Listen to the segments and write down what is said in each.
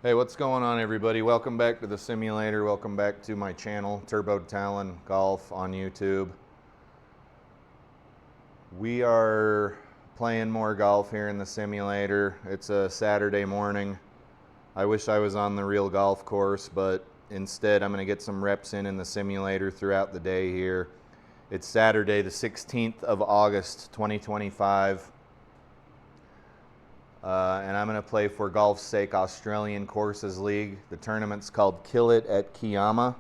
Hey, what's going on, everybody? Welcome back to the simulator. Welcome back to my channel, Turbo Talon Golf on YouTube. We are playing more golf here in the simulator. It's a Saturday morning. I wish I was on the real golf course, but instead I'm going to get some reps in the simulator throughout the day here. It's Saturday, the 16th of August, 2025. And I'm going to play for Golf's Sake Australian Courses League. The tournament's called Kill It at Kiama,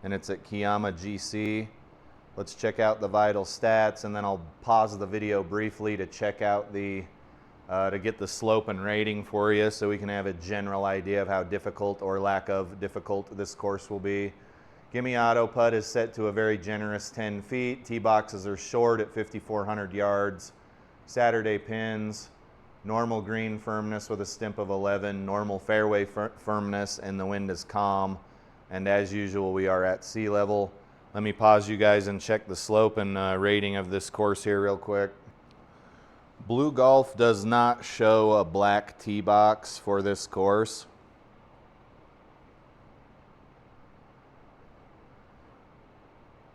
and it's at Kiama GC. Let's check out the vital stats, and then I'll pause the video briefly to check out to get the slope and rating for you so we can have a general idea of how difficult or lack of difficult this course will be. Gimme Auto Putt is set to a very generous 10 feet. Tee boxes are short at 5,400 yards. Saturday pins. Normal green firmness with a stimp of 11, normal fairway firmness, and the wind is calm. And as usual, we are at sea level. Let me pause you guys and check the slope and rating of this course here real quick. Blue Golf does not show a black tee box for this course.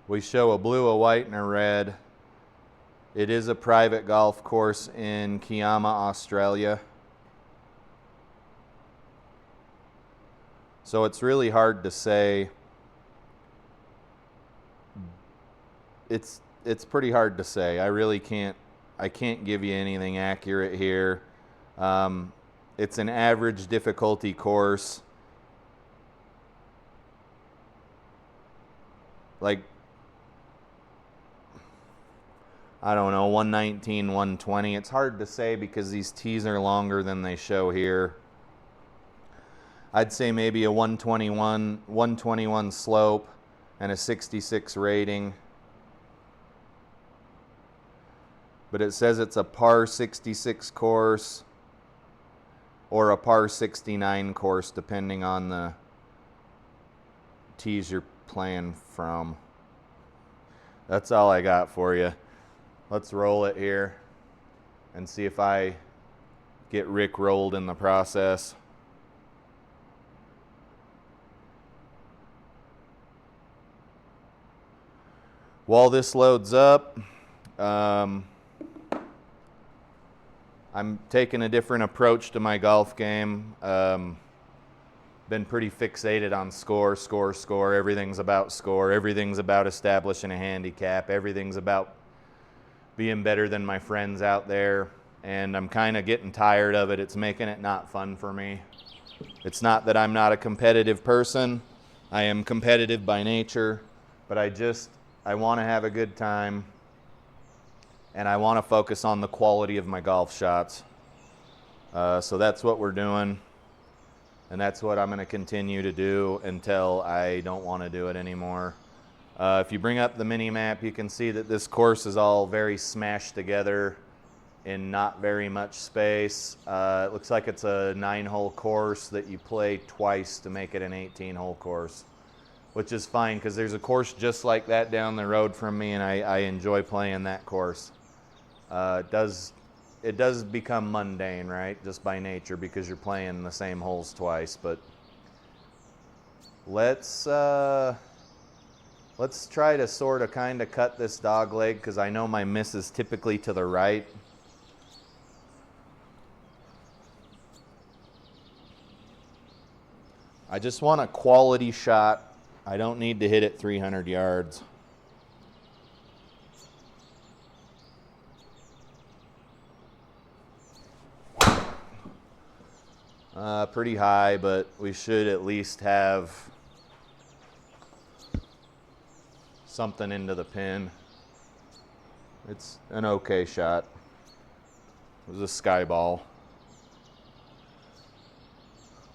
We show a blue, a white, and a red. It is a private golf course in Kiama, Australia. So it's really hard to say. It's pretty hard to say. I can't give you anything accurate here. It's an average difficulty course. Like, I don't know, 119, 120. It's hard to say because these tees are longer than they show here. I'd say maybe a 121 slope and a 66 rating. But it says it's a par 66 course or a par 69 course depending on the tees you're playing from. That's all I got for you. Let's roll it here and see if I get rickrolled in the process. While this loads up, I'm taking a different approach to my golf game. Been pretty fixated on score. Everything's about score. Everything's about establishing a handicap. Everything's about being better than my friends out there, and I'm kind of getting tired of it. It's making it not fun for me. It's not that I'm not a competitive person. I am competitive by nature, but I want to have a good time, and I want to focus on the quality of my golf shots. So that's what we're doing, and that's what I'm going to continue to do until I don't want to do it anymore. If you bring up the mini map, you can see that this course is all very smashed together in not very much space. It looks like it's a 9-hole course that you play twice to make it an 18-hole course, which is fine because there's a course just like that down the road from me, and I enjoy playing that course. It does become mundane, right, just by nature because you're playing the same holes twice. But let's try to sort of kind of cut this dog leg because I know my miss is typically to the right. I just want a quality shot. I don't need to hit it 300 yards. Pretty high, but we should at least have something into the pin. It's an okay shot. It was a sky ball.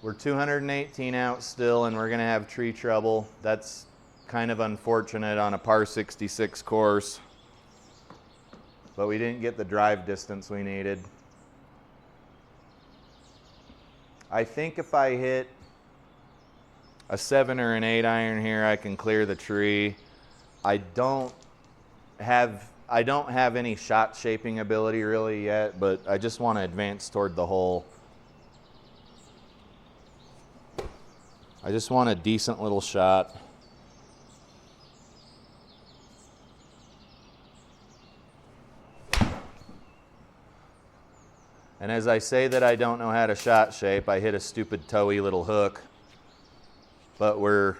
We're 218 out still, and we're going to have tree trouble. That's kind of unfortunate on a par 66 course, but we didn't get the drive distance we needed. I think if I hit a 7 or an 8 iron here, I can clear the tree. I don't have any shot shaping ability really yet, but I just want to advance toward the hole. I just want a decent little shot. And as I say that I don't know how to shot shape, I hit a stupid toey little hook. But we're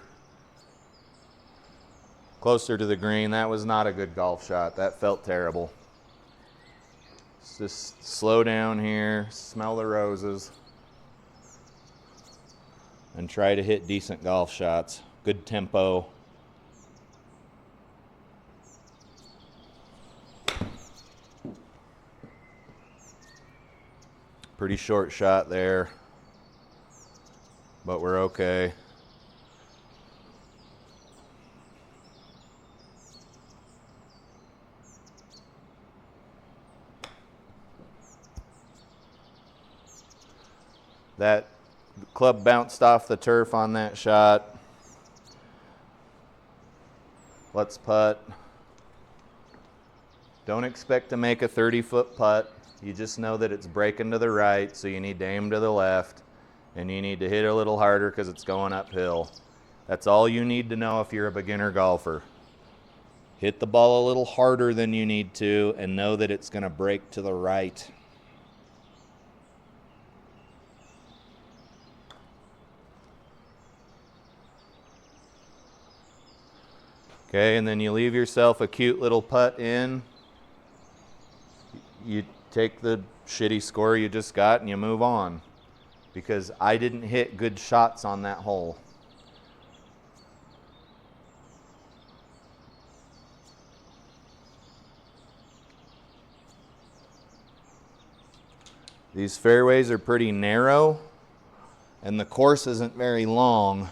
closer to the green. That was not a good golf shot. That felt terrible. Let's just slow down here, smell the roses, and try to hit decent golf shots. Good tempo. Pretty short shot there, but we're okay. That club bounced off the turf on that shot. Let's putt. Don't expect to make a 30-foot putt. You just know that it's breaking to the right, so you need to aim to the left, and you need to hit a little harder because it's going uphill. That's all you need to know if you're a beginner golfer. Hit the ball a little harder than you need to, and know that it's going to break to the right. Okay, and then you leave yourself a cute little putt in. You take the shitty score you just got and you move on. Because I didn't hit good shots on that hole. These fairways are pretty narrow, and the course isn't very long.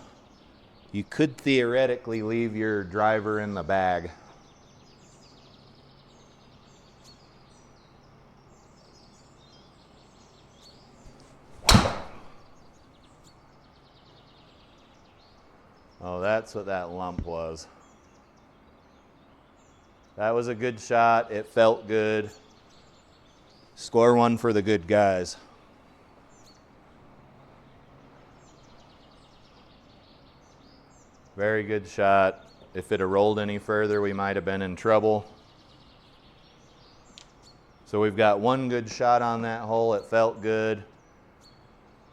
You could theoretically leave your driver in the bag. Oh, that's what that lump was. That was a good shot. It felt good. Score one for the good guys. Very good shot. If it had rolled any further, we might have been in trouble. So we've got one good shot on that hole. It felt good.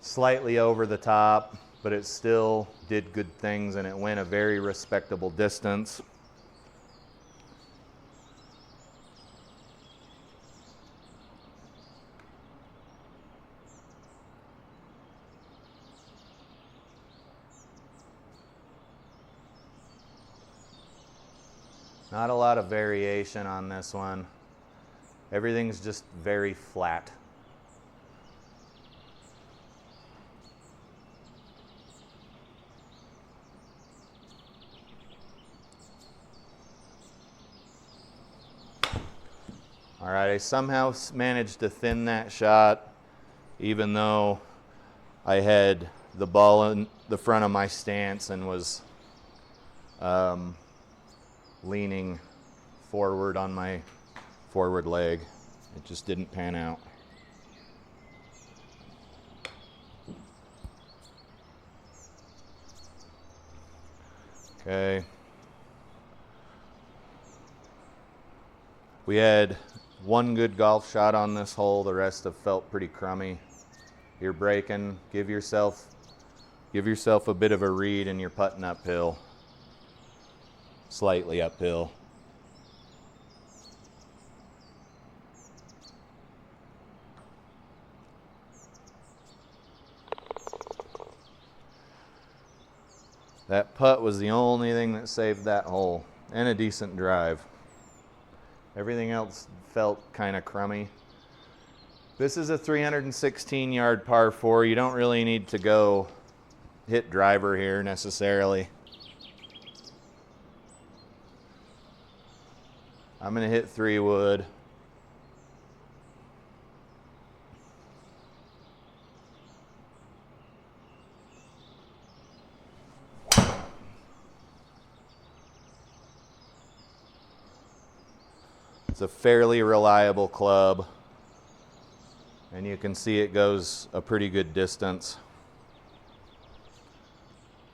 Slightly over the top, but it still did good things, and it went a very respectable distance. Not a lot of variation on this one. Everything's just very flat. All right, I somehow managed to thin that shot, even though I had the ball in the front of my stance and was leaning forward on my forward leg. It just didn't pan out. Okay. We had one good golf shot on this hole. The rest have felt pretty crummy. You're breaking. Give yourself a bit of a read, and you're putting uphill. Slightly uphill. That putt was the only thing that saved that hole, and a decent drive. Everything else felt kind of crummy. This is a 316-yard par 4. You don't really need to go hit driver here necessarily. I'm going to hit 3 wood. It's a fairly reliable club, and you can see it goes a pretty good distance.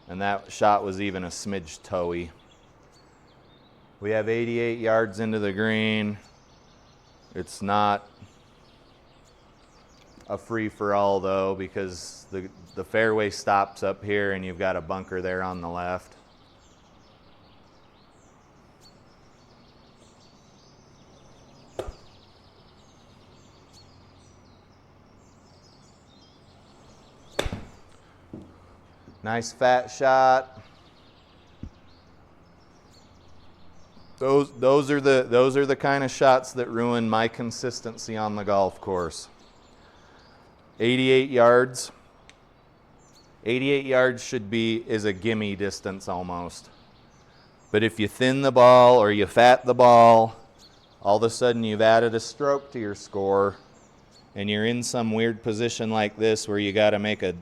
And that shot was even a smidge toey. We have 88 yards into the green. It's not a free-for-all though, because the fairway stops up here and you've got a bunker there on the left. Nice fat shot. Those are the kind of shots that ruin my consistency on the golf course. 88 yards. 88 yards is a gimme distance almost. But if you thin the ball or you fat the ball, all of a sudden you've added a stroke to your score, and you're in some weird position like this where you got to make a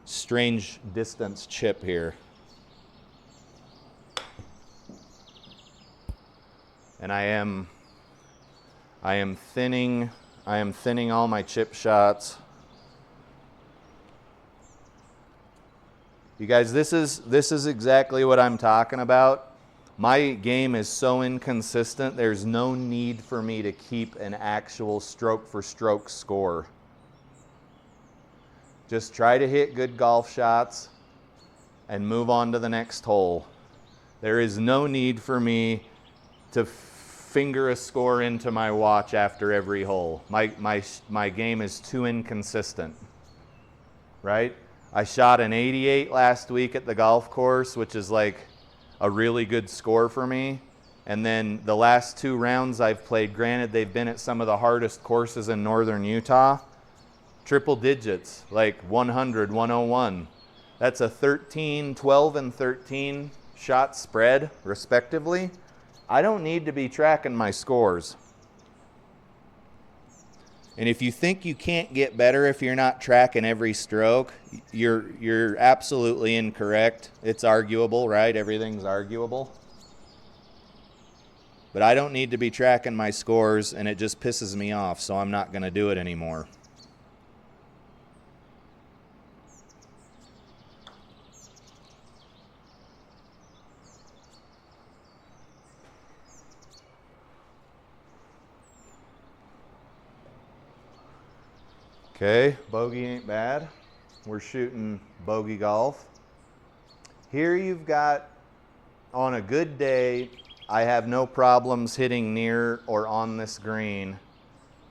strange distance chip here. And I am thinning all my chip shots. You guys, this is exactly what I'm talking about. My game is so inconsistent, there's no need for me to keep an actual stroke for stroke score. Just try to hit good golf shots and move on to the next hole. There is no need for me to finger a score into my watch after every hole. My game is too inconsistent, right? I shot an 88 last week at the golf course, which is like a really good score for me. And then the last 2 rounds I've played, granted they've been at some of the hardest courses in northern Utah, triple digits, like 100, 101. That's a 13, 12, and 13 shot spread, respectively. I don't need to be tracking my scores. And if you think you can't get better if you're not tracking every stroke, you're absolutely incorrect. It's arguable, right? Everything's arguable. But I don't need to be tracking my scores, and it just pisses me off, so I'm not going to do it anymore. Okay, bogey ain't bad. We're shooting bogey golf. Here you've got, on a good day, I have no problems hitting near or on this green.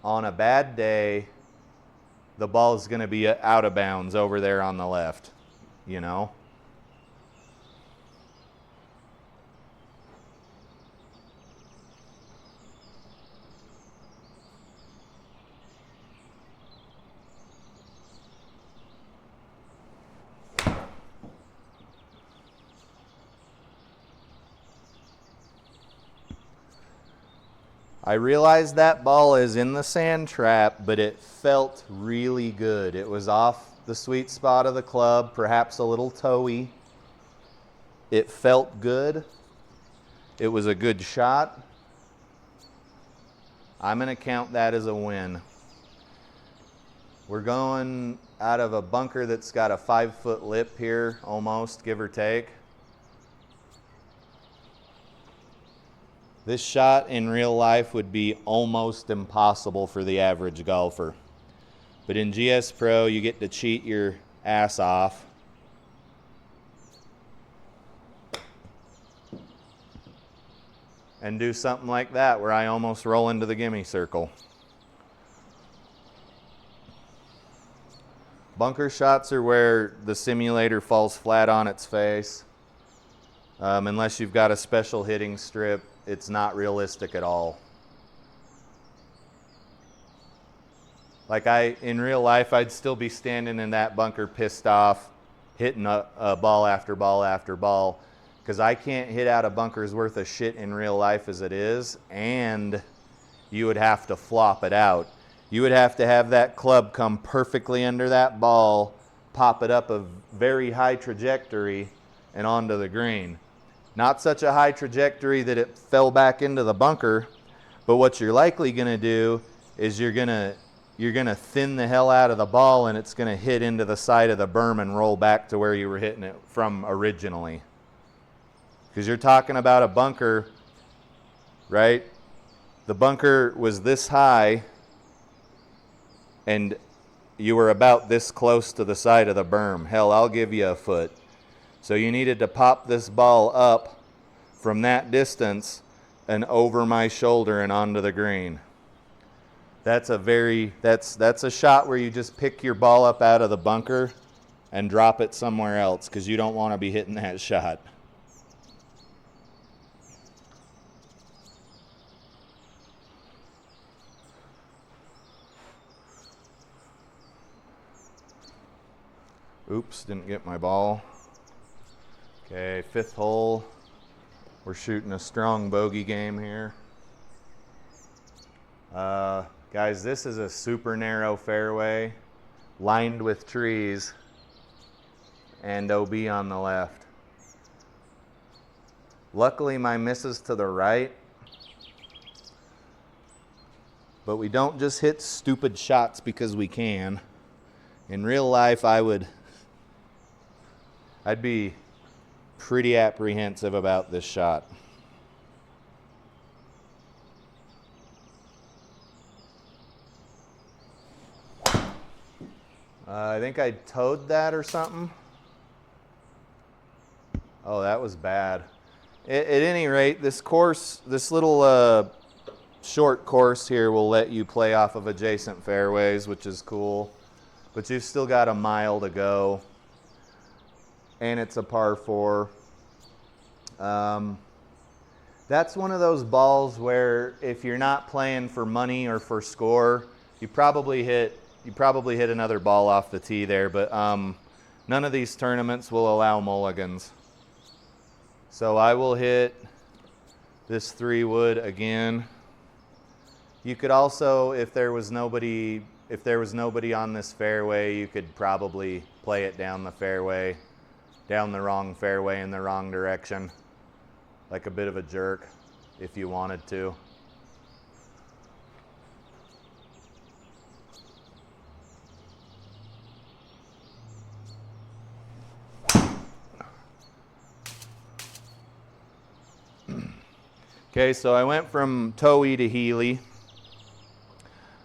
On a bad day, the ball is going to be out of bounds over there on the left, you know? I realize that ball is in the sand trap, but it felt really good. It was off the sweet spot of the club, perhaps a little toey. It felt good. It was a good shot. I'm going to count that as a win. We're going out of a bunker that's got a 5-foot lip here, almost, give or take. This shot in real life would be almost impossible for the average golfer. But in GSPro, you get to cheat your ass off. And do something like that where I almost roll into the gimme circle. Bunker shots are where the simulator falls flat on its face. Unless you've got a special hitting strip, it's not realistic at all. Like in real life, I'd still be standing in that bunker pissed off, hitting a ball after ball after ball, because I can't hit out a bunker's worth of shit in real life as it is, and you would have to flop it out. You would have to have that club come perfectly under that ball, pop it up a very high trajectory, and onto the green. Not such a high trajectory that it fell back into the bunker, but what you're likely going to do is you're going you're going to thin the hell out of the ball and it's going to hit into the side of the berm and roll back to where you were hitting it from originally. Because you're talking about a bunker, right? The bunker was this high and you were about this close to the side of the berm. Hell, I'll give you a foot. So you needed to pop this ball up from that distance and over my shoulder and onto the green. That's a shot where you just pick your ball up out of the bunker and drop it somewhere else because you don't want to be hitting that shot. Oops, didn't get my ball. Okay, 5th hole. We're shooting a strong bogey game here. Guys, this is a super narrow fairway lined with trees and OB on the left. Luckily, my miss is to the right, but we don't just hit stupid shots because we can. In real life, I'd be pretty apprehensive about this shot. I think I towed that or something. Oh, that was bad. At any rate, this course, this little short course here will let you play off of adjacent fairways, which is cool. But you've still got a mile to go. And it's a par 4. That's one of those balls where if you're not playing for money or for score, you probably hit another ball off the tee there, but none of these tournaments will allow mulligans. So I will hit this 3-wood again. You could also, if there was nobody on this fairway, you could probably play it down the fairway, down the wrong fairway in the wrong direction, like a bit of a jerk if you wanted to. Okay, so I went from Toey to Healy.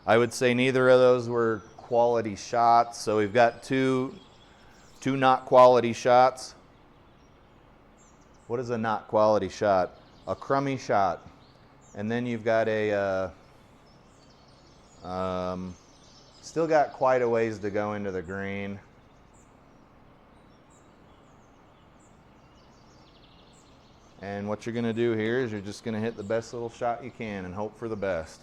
I would say neither of those were quality shots, so we've got two not quality shots. What is a not quality shot? A crummy shot. And then you've got a, still got quite a ways to go into the green. And what you're going to do here is you're just going to hit the best little shot you can and hope for the best.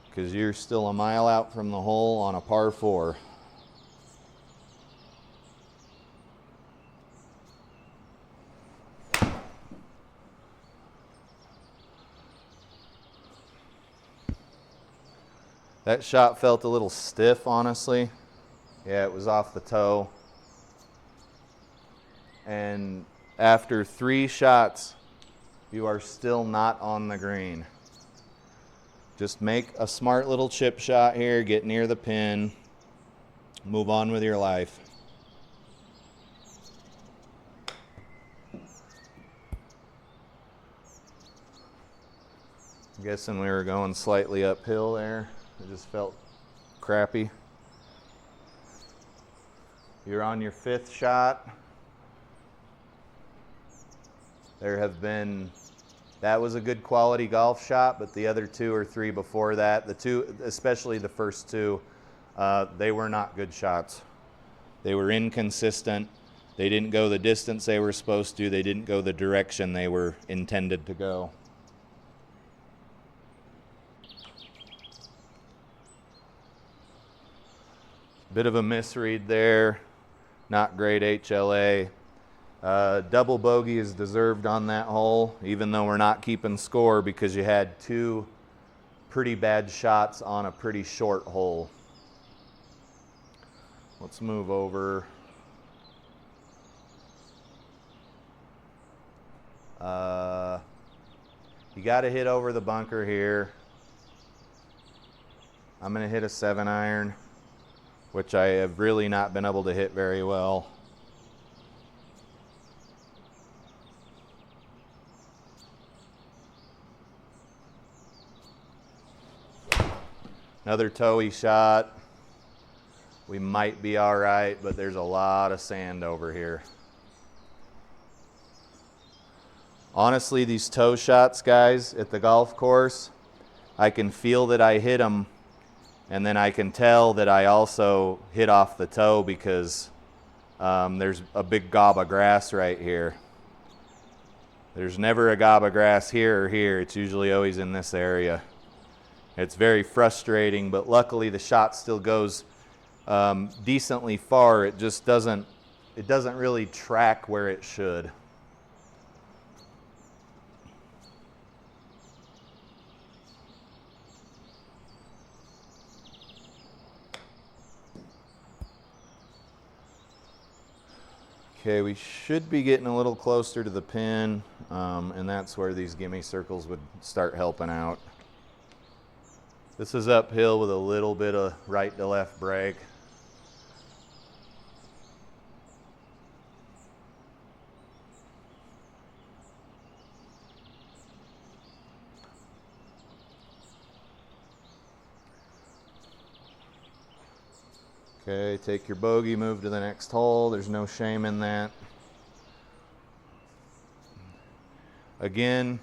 Because you're still a mile out from the hole on a par 4. That shot felt a little stiff, honestly. Yeah, it was off the toe. And after 3 shots, you are still not on the green. Just make a smart little chip shot here, get near the pin, move on with your life. I'm guessing we were going slightly uphill there. It just felt crappy. You're on your 5th shot. That was a good quality golf shot, but the other 2 or 3 before that, especially the first 2, they were not good shots. They were inconsistent. They didn't go the distance they were supposed to. They didn't go the direction they were intended to go. Bit of a misread there. Not great HLA. Double bogey is deserved on that hole, even though we're not keeping score because you had 2 pretty bad shots on a pretty short hole. Let's move over. You got to hit over the bunker here. I'm going to hit a 7-iron, which I have really not been able to hit very well. Another toey shot. We might be all right, but there's a lot of sand over here. Honestly, these toe shots, guys, at the golf course, I can feel that I hit them, and then I can tell that I also hit off the toe because there's a big gob of grass right here. There's never a gob of grass here or here. It's usually always in this area. It's very frustrating, but luckily the shot still goes decently far. It just doesn't really track where it should. Okay, we should be getting a little closer to the pin, and that's where these gimme circles would start helping out. This is uphill with a little bit of right to left break. Okay, take your bogey, move to the next hole. There's no shame in that. Again,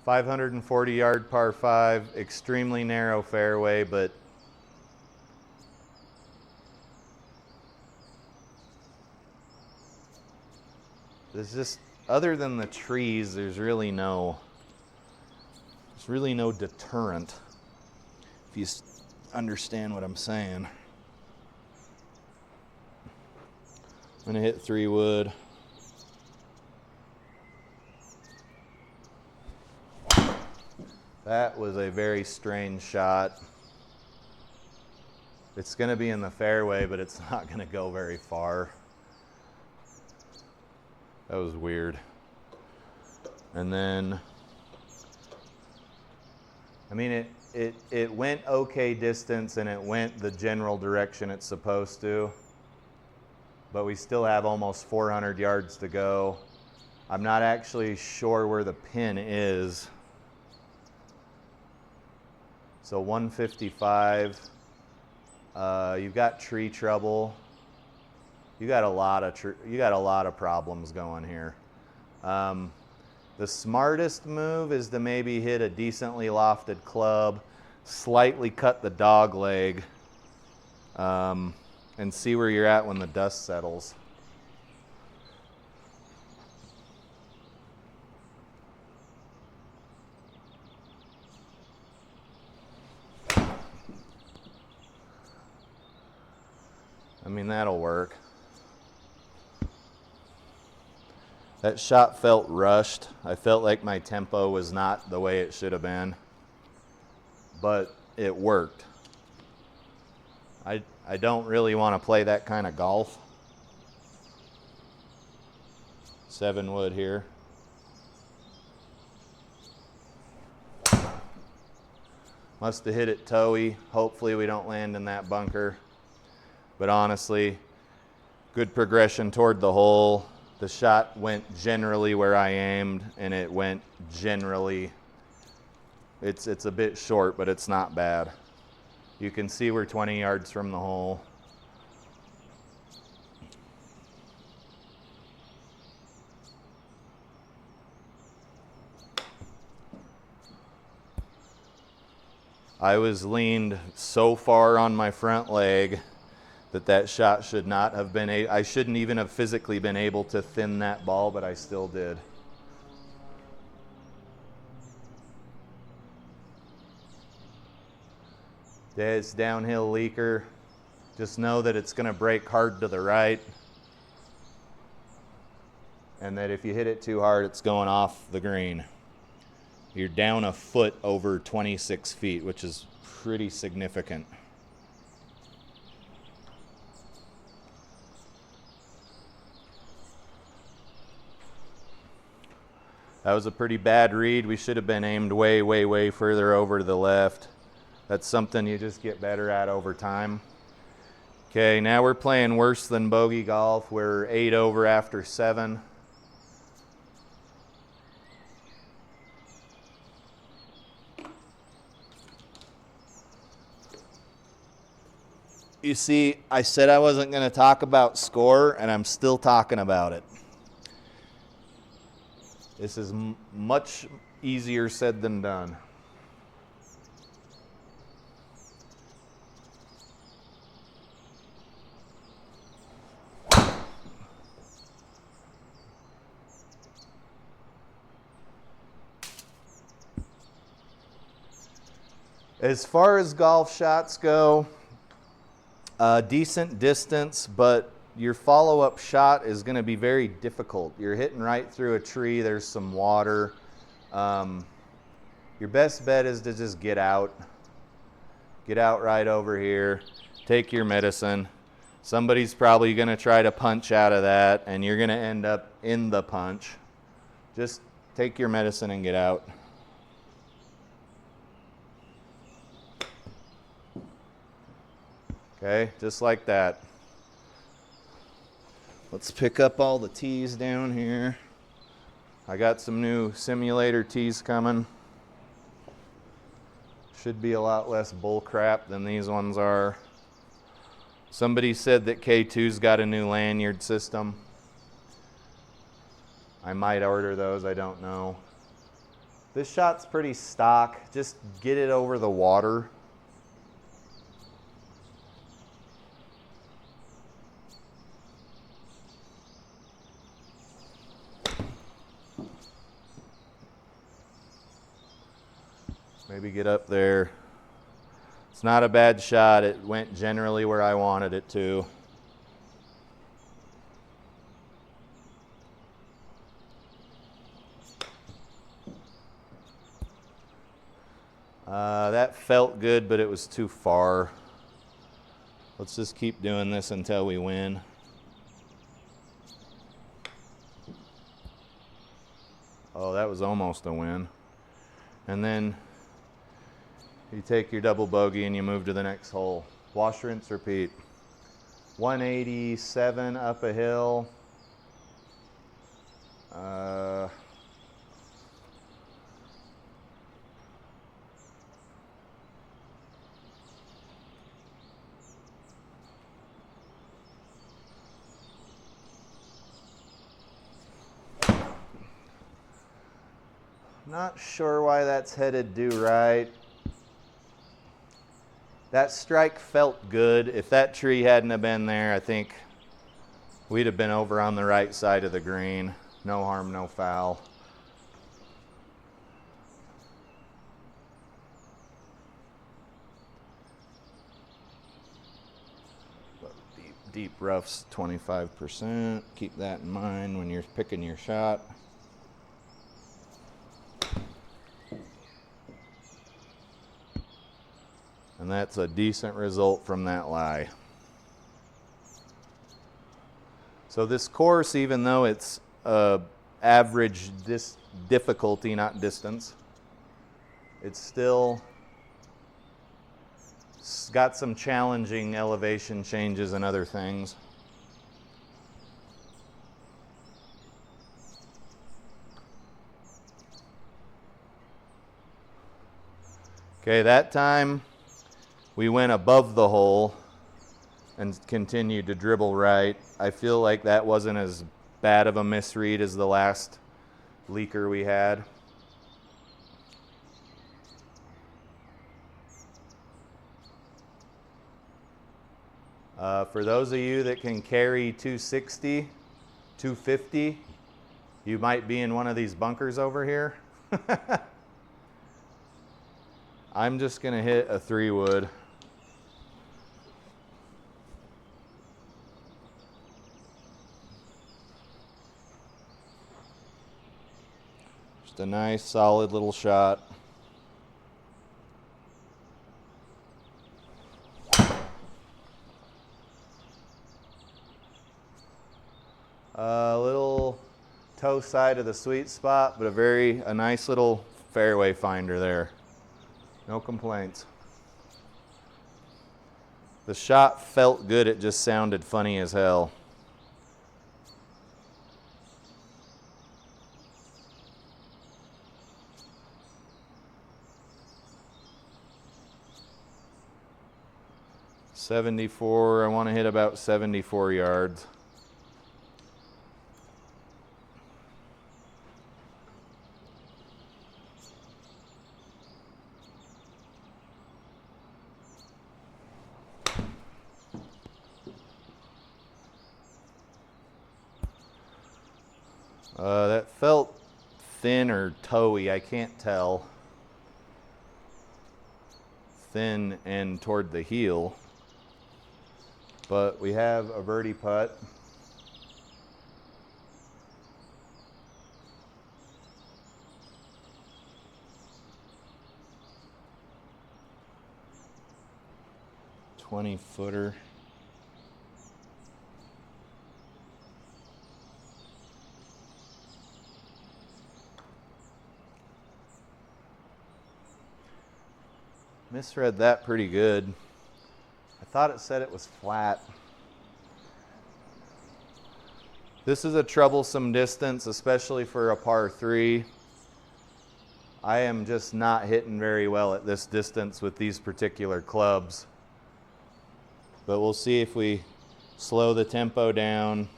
540 yard par 5, extremely narrow fairway, but there's just, other than the trees, there's really no deterrent, if you understand what I'm saying. I'm gonna hit 3 wood. That was a very strange shot. It's gonna be in the fairway, but it's not gonna go very far. That was weird. And then, I mean, it went okay distance and it went the general direction it's supposed to, but we still have almost 400 yards to go. I'm not actually sure where the pin is. So 155, you've got tree trouble. You got a lot of problems going here. The smartest move is to maybe hit a decently lofted club, slightly cut the dog leg, and see where you're at when the dust settles. I mean, that'll work. That shot felt rushed. I felt like my tempo was not the way it should have been, but it worked. I don't really want to play that kind of golf. 7 wood here. Must have hit it toey. Hopefully we don't land in that bunker. But honestly, good progression toward the hole. The shot went generally where I aimed, and it went generally, it's a bit short, but it's not bad. You can see we're 20 yards from the hole. I was leaned so far on my front leg that shot should not have been, I shouldn't even have physically been able to thin that ball, but I still did. It's downhill leaker. Just know that it's gonna break hard to the right, and that if you hit it too hard, it's going off the green. You're down a foot over 26 feet, which is pretty significant. That was a pretty bad read. We should have been aimed way, way, way further over to the left. That's something you just get better at over time. Okay, now we're playing worse than bogey golf. We're 8 over after 7. You see, I said I wasn't going to talk about score, and I'm still talking about it. This is much easier said than done. As far as golf shots go, decent distance, but your follow-up shot is going to be very difficult. You're hitting right through a tree. There's some water. Your best bet is to just get out. Get out right over here. Take your medicine. Somebody's probably going to try to punch out of that, and you're going to end up in the punch. Just take your medicine and get out. Okay, just like that. Let's pick up all the tees down here. I got some new simulator tees coming. Should be a lot less bull crap than these ones are. Somebody said that K2's got a new lanyard system. I might order those, I don't know. This shot's pretty stock. Just get it over the water. Maybe get up there. It's not a bad shot. It went generally where I wanted it to. That felt good, but it was too far. Let's just keep doing this until we win. Oh, that was almost a win. And then you take your double bogey and you move to the next hole. Wash, rinse, repeat. 187 up a hill. Not sure why that's headed due right. That strike felt good. If that tree hadn't have been there, I think we'd have been over on the right side of the green. No harm, no foul. Deep roughs 25%. Keep that in mind when you're picking your shot. And that's a decent result from that lie. So this course, even though it's average difficulty, not distance, it's still got some challenging elevation changes and other things. Okay, that time we went above the hole and continued to dribble right. I feel like that wasn't as bad of a misread as the last leaker we had. For those of you that can carry 260, 250, you might be in one of these bunkers over here. I'm just going to hit a 3-wood. Just a nice, solid little shot. A little toe side of the sweet spot, but a nice little fairway finder there. No complaints. The shot felt good, it just sounded funny as hell. I want to hit about 74 yards. That felt thin or toey, I can't tell. Thin and toward the heel. But we have a birdie putt. $20-footer. Misread that pretty good. I thought it said it was flat. This is a troublesome distance, especially for a par 3. I am just not hitting very well at this distance with these particular clubs. But we'll see if we slow the tempo down,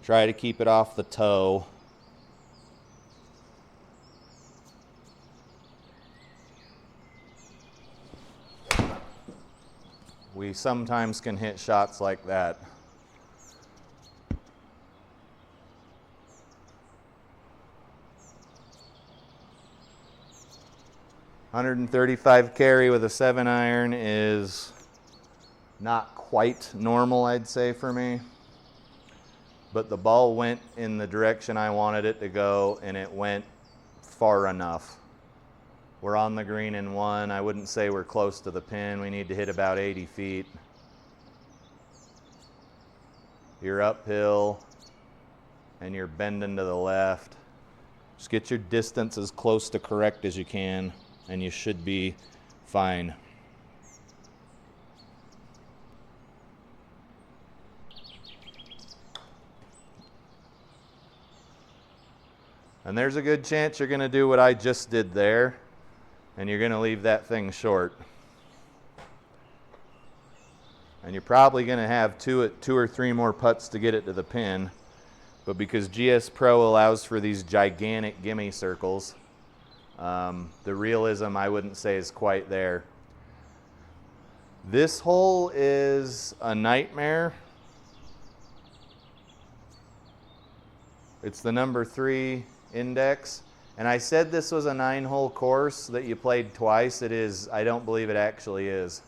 try to keep it off the toe. We sometimes can hit shots like that. .135 carry with a 7-iron is not quite normal, I'd say, for me. But the ball went in the direction I wanted it to go, and it went far enough. We're on the green in 1. I wouldn't say we're close to the pin. We need to hit about 80 feet. You're uphill, and you're bending to the left. Just get your distance as close to correct as you can, and you should be fine. And there's a good chance you're going to do what I just did there, and you're going to leave that thing short. And you're probably going to have two or three more putts to get it to the pin. But because GSPro allows for these gigantic gimme circles, the realism I wouldn't say is quite there. This hole is a nightmare. It's the number 3 index. And I said this was a 9-hole course that you played twice. It is. I don't believe it actually is.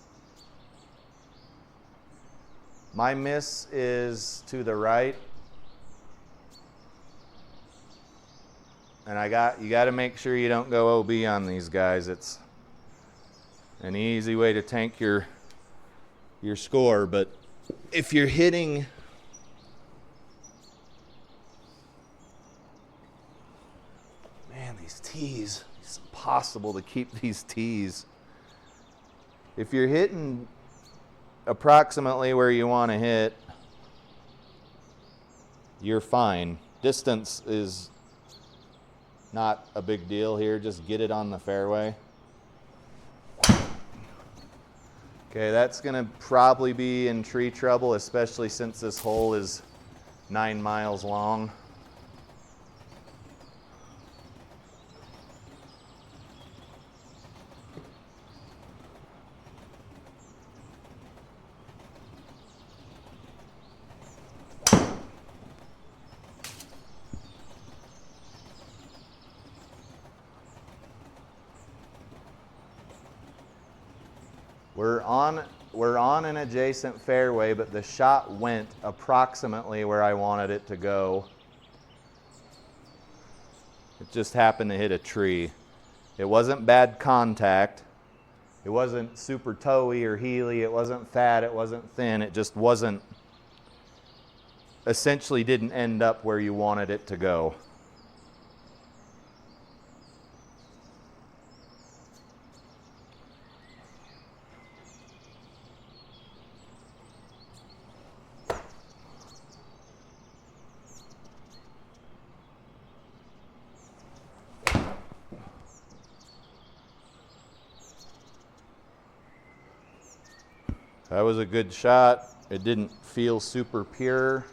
My miss is to the right. And you got to make sure you don't go OB on these guys. It's an easy way to tank your score, but if you're hitting these tees, it's impossible to keep these tees. If you're hitting approximately where you want to hit, you're fine. Distance is not a big deal here. Just get it on the fairway. Okay, that's going to probably be in tree trouble, especially since this hole is 9 miles long. We're on an adjacent fairway, but the shot went approximately where I wanted it to go. It just happened to hit a tree. It wasn't bad contact. It wasn't super toey or heely. It wasn't fat. It wasn't thin. It just wasn't, essentially didn't end up where you wanted it to go. That was a good shot. It didn't feel super pure,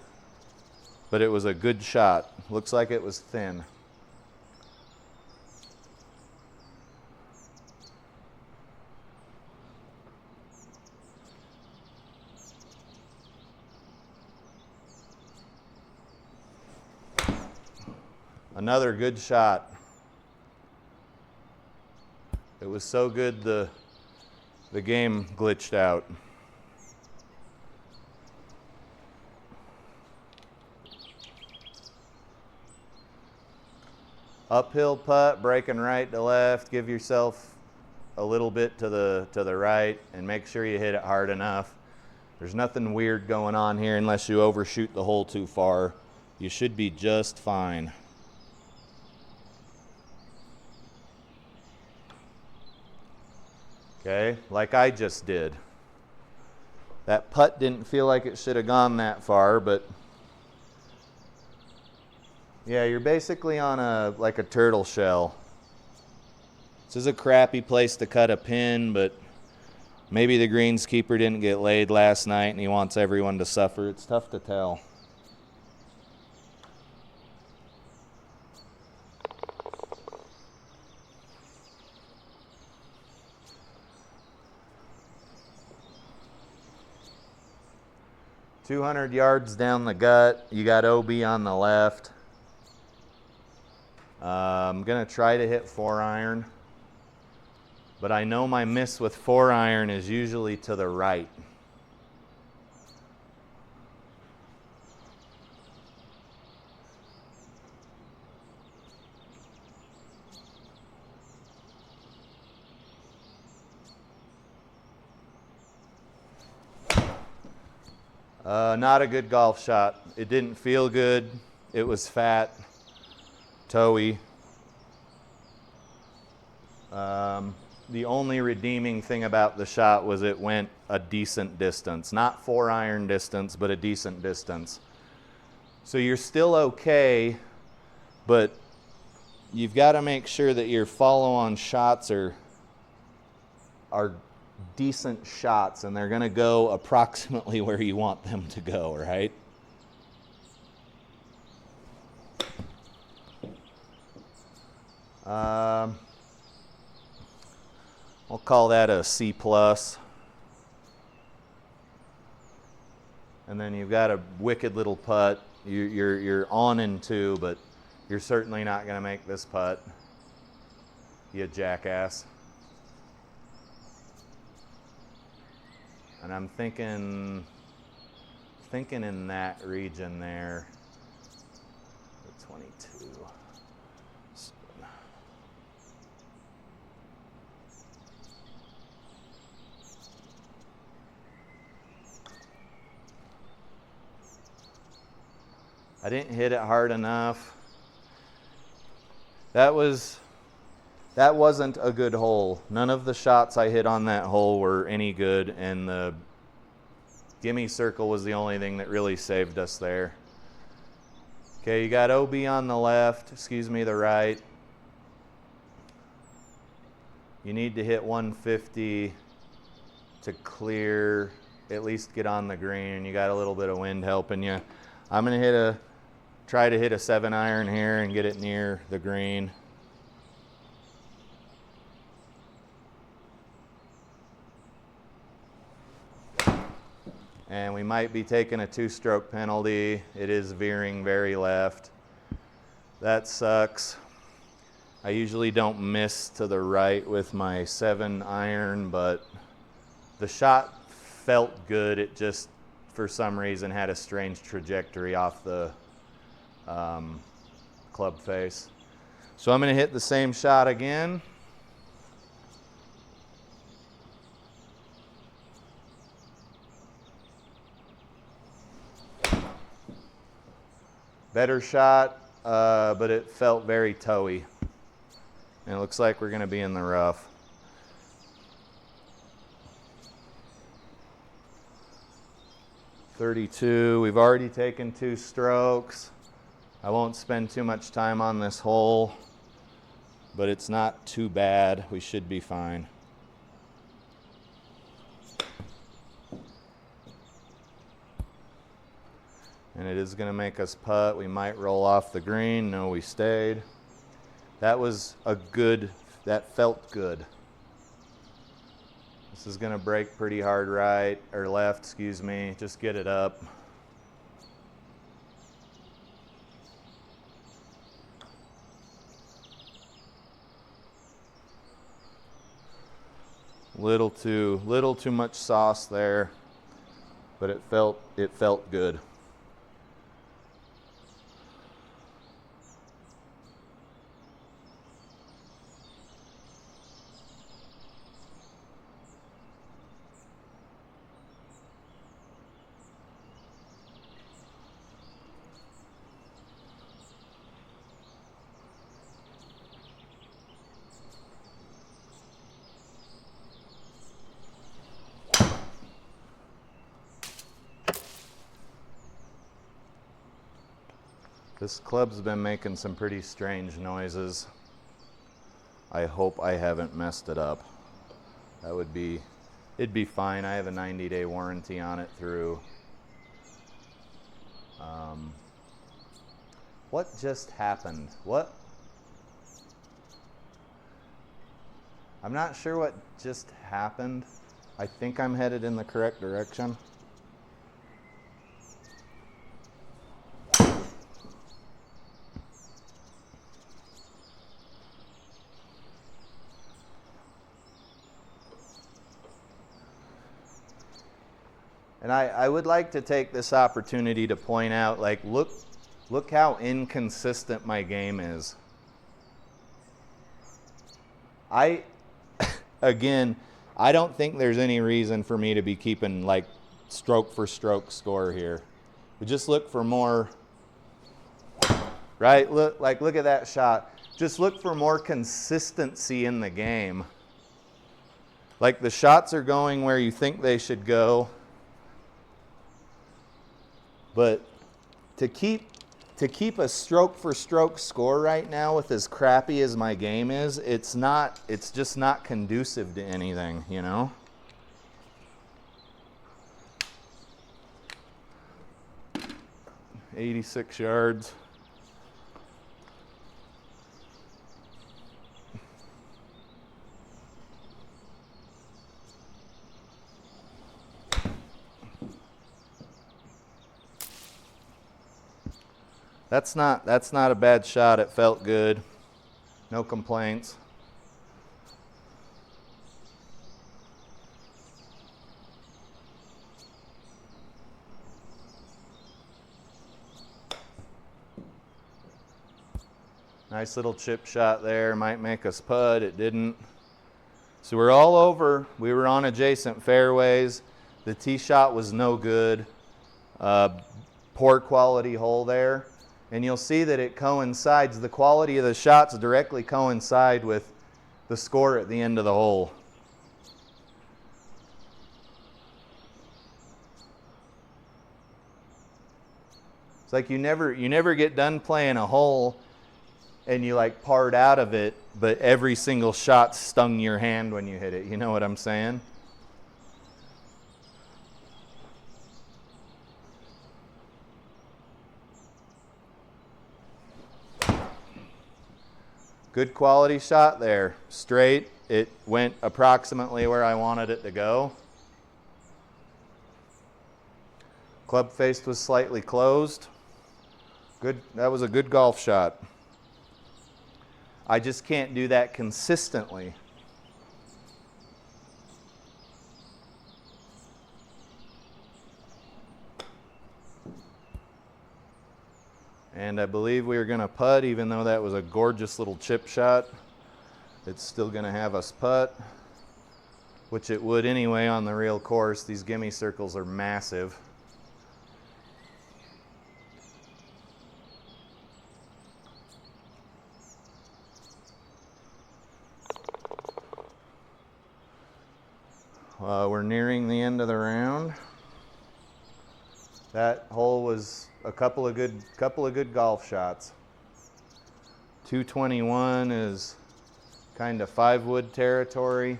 but it was a good shot. Looks like it was thin. Another good shot. It was so good the game glitched out. Uphill putt, breaking right to left. Give yourself a little bit to the right and make sure you hit it hard enough. There's nothing weird going on here unless you overshoot the hole too far. You should be just fine. Okay, like I just did. That putt didn't feel like it should have gone that far, but yeah, you're basically on like a turtle shell. This is a crappy place to cut a pin, but maybe the greenskeeper didn't get laid last night and he wants everyone to suffer. It's tough to tell. "200 yards down the gut, you got OB on the left. I'm going to try to hit 4-iron, but I know my miss with 4-iron is usually to the right. Not a good golf shot. It didn't feel good. It was fat, toey. The only redeeming thing about the shot was it went a decent distance. Not 4-iron distance, but a decent distance. So you're still okay, but you've got to make sure that your follow-on shots are decent shots and they're going to go approximately where you want them to go, right? I'll call that a C+. And then you've got a wicked little putt. You're on in 2, but you're certainly not going to make this putt, you jackass. And I'm thinking in that region there, the 22. I didn't hit it hard enough. That wasn't a good hole. None of the shots I hit on that hole were any good, and the gimme circle was the only thing that really saved us there. Okay, you got OB on the left, the right. You need to hit 150 to clear, at least get on the green. You got a little bit of wind helping you. I'm gonna try to hit a 7-iron here and get it near the green. And we might be taking a 2-stroke penalty. It is veering very left. That sucks. I usually don't miss to the right with my 7-iron, but the shot felt good. It just, for some reason, had a strange trajectory off the club face. So I'm going to hit the same shot again. Better shot, but it felt very toey. And it looks like we're going to be in the rough. .32. We've already taken 2 strokes. I won't spend too much time on this hole, but it's not too bad. We should be fine. And it is going to make us putt. We might roll off the green. No, we stayed. That was a good, that felt good. This is going to break pretty hard right, or left, excuse me. Just get it up. Little too much sauce there, but it felt good. This club's been making some pretty strange noises. I hope I haven't messed it up. It'd be fine. I have a 90-day warranty on it through. What just happened? What? I'm not sure what just happened. I think I'm headed in the correct direction. And I would like to take this opportunity to point out, like, look how inconsistent my game is. Again, I don't think there's any reason for me to be keeping, like, stroke for stroke score here. We just look for more, right? Look at that shot. Just look for more consistency in the game. Like, the shots are going where you think they should go. But to keep a stroke for stroke score right now with as crappy as my game is, it's just not conducive to anything, you know? "86 yards. That's not a bad shot. It felt good. No complaints. Nice little chip shot there. Might make us putt. It didn't. So we're all over. We were on adjacent fairways. The tee shot was no good. Poor quality hole there. And you'll see that it coincides, the quality of the shots directly coincide with the score at the end of the hole. It's like you never get done playing a hole and you like part out of it, but every single shot stung your hand when you hit it. You know what I'm saying? Good quality shot there. Straight. It went approximately where I wanted it to go. Club face was slightly closed. Good. That was a good golf shot. I just can't do that consistently. And I believe we were going to putt, even though that was a gorgeous little chip shot. It's still going to have us putt, which it would anyway on the real course. These gimme circles are massive. We're nearing the end of the round. That hole was a couple of good golf shots. 221 is kind of 5-wood territory.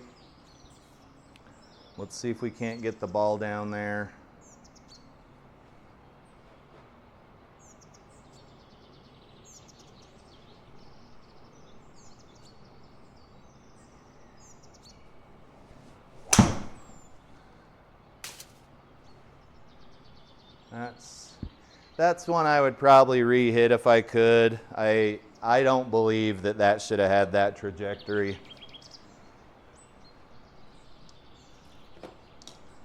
Let's see if we can't get the ball down there. That's one I would probably re-hit if I could. I don't believe that should have had that trajectory.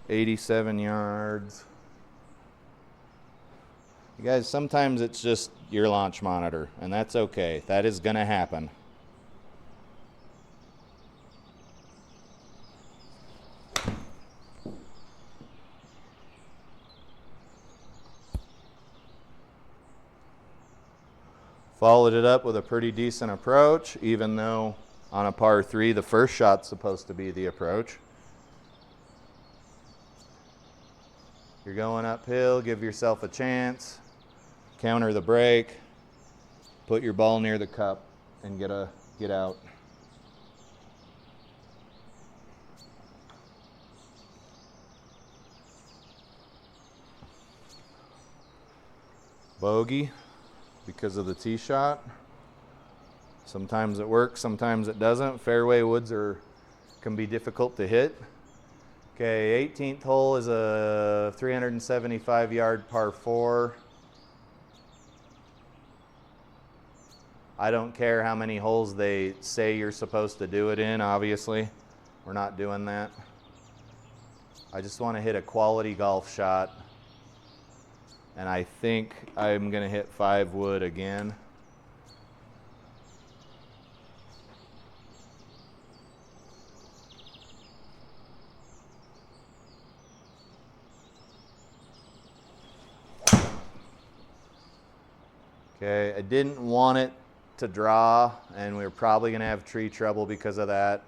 87 yards. You guys, sometimes it's just your launch monitor, and that's okay. That is going to happen. Followed it up with a pretty decent approach, even though on a par 3, the first shot's supposed to be the approach. You're going uphill, give yourself a chance, counter the break, put your ball near the cup, and get out. Bogey. Because of the tee shot. Sometimes it works, sometimes it doesn't. Fairway woods can be difficult to hit. Okay, 18th hole is a 375 yard par 4. I don't care how many holes they say you're supposed to do it in, obviously. We're not doing that. I just want to hit a quality golf shot. And I think I'm going to hit 5 wood again. Okay, I didn't want it to draw, and we're probably going to have tree trouble because of that.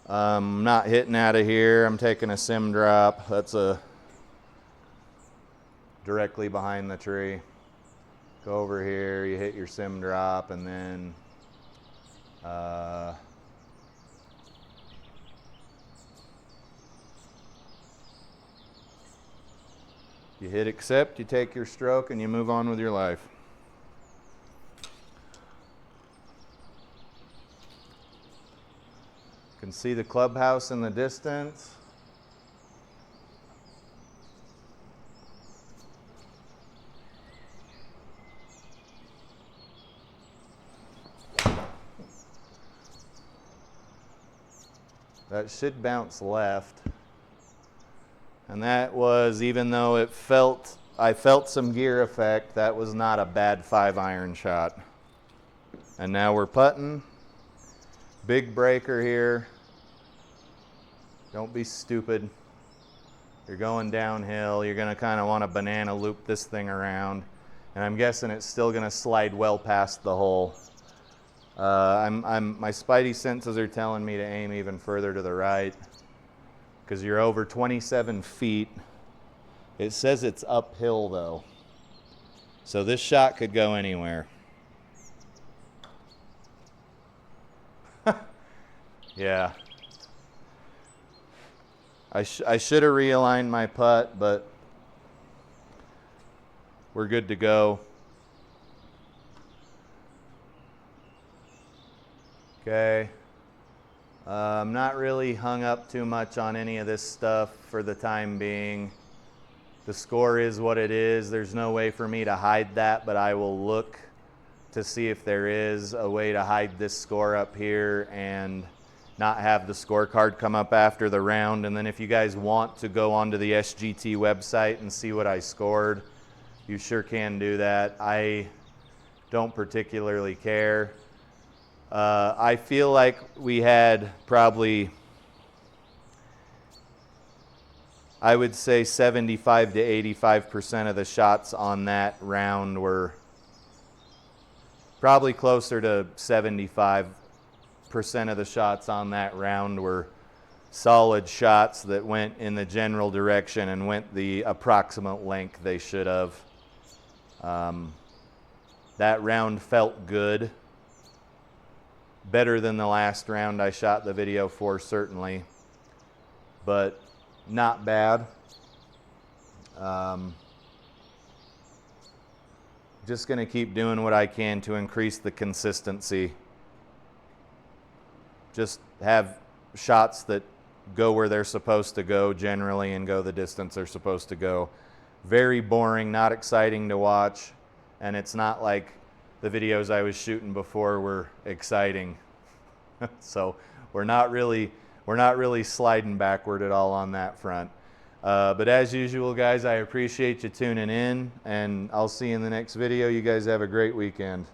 I'm not hitting out of here. I'm taking a sim drop. That's directly behind the tree. Go over here, you hit your sim drop, and then you hit accept, you take your stroke, and you move on with your life. You can see the clubhouse in the distance. That should bounce left. And that was, even though I felt some gear effect, that was not a bad 5-iron shot. And now we're putting. Big breaker here. Don't be stupid. You're going downhill. You're going to kind of want to banana loop this thing around. And I'm guessing it's still going to slide well past the hole. My spidey senses are telling me to aim even further to the right because you're over 27 feet. It says it's uphill though. So this shot could go anywhere. Yeah. I should have realigned my putt, but we're good to go. Okay. I'm not really hung up too much on any of this stuff for the time being. The score is what it is. There's no way for me to hide that, but I will look to see if there is a way to hide this score up here and not have the scorecard come up after the round. And then if you guys want to go onto the SGT website and see what I scored, you sure can do that. I don't particularly care. I feel like we had probably, I would say 75 to 85% of the shots on that round were probably closer to 75% of the shots on that round were solid shots that went in the general direction and went the approximate length they should have. That round felt good. Better than the last round I shot the video for, certainly, but not bad. Just going to keep doing what I can to increase the consistency. Just have shots that go where they're supposed to go generally and go the distance they're supposed to go. very boring, not exciting to watch, and it's not like the videos I was shooting before were exciting. So we're not really sliding backward at all on that front. But as usual, guys, I appreciate you tuning in, and I'll see you in the next video. You guys have a great weekend.